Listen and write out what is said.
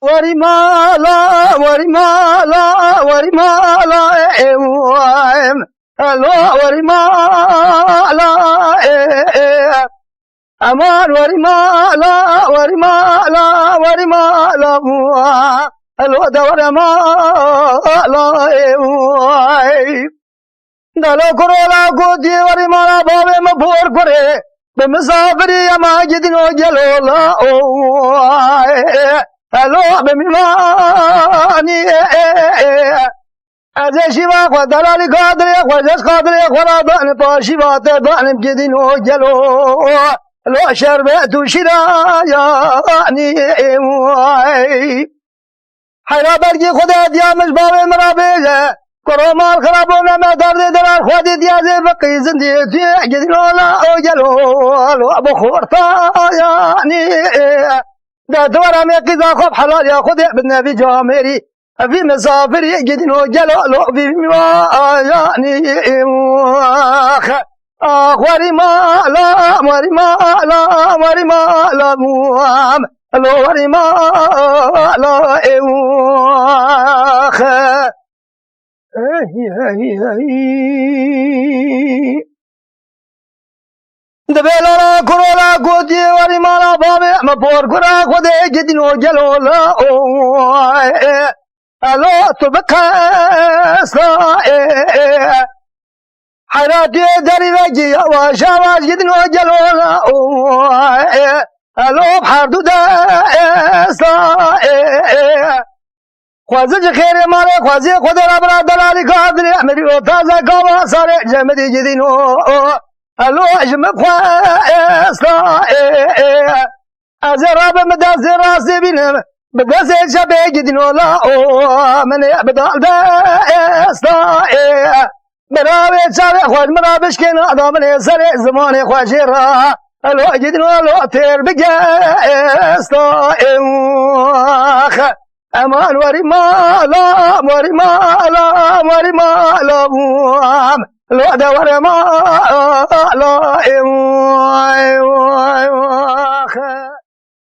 Weri mala, Weri mala, Weri mala, hello, Weri mala, aman Weri mala, Weri mala, Weri mala, hello, da Weri mala, dalo korola godi Weri mala, babe ma bor kore, b'misafiri ama gidino gelola, hello, b'mimani, azeshiva kwadalali kadre, kwajas kadre, kwaradan pashiva tadan gidino gelo, hello, sherbet shiraya ni, hayra bergi khuda diyamış babe merabeje, koromal kharabona me darde derar khwadi diyaze baqi zindi gidino la gelo, hello, abu khurta yani. ده دورة ميقظة خب حلال يا خد بالنبي جامري في مسافر يجدين وجلالو في يعني وري مالا وري مالا وري مالا موام لو وري مالا دبلا كرولا غودي وري مالا بابي ما بور كرا خدي جدينو جلولا الو تبكاسا حيراتي دري وجي واشاواش جدينو جلولا الو بحردو داسا خوازج خير مالي خوازي خدي ربنا دلالي قادري امري وتازا قاما ساري جمدي جدينو الو اجمع خواسا ازراب مداز راسي بينم بداس شبه جدينو لا من بدال داسا براوي شبه خوج مرابش كن ادم سر زمان خوجرا الو جدينو لو تير بجاسا امان وري مالا وري مالا وري مالا لو دور ما لا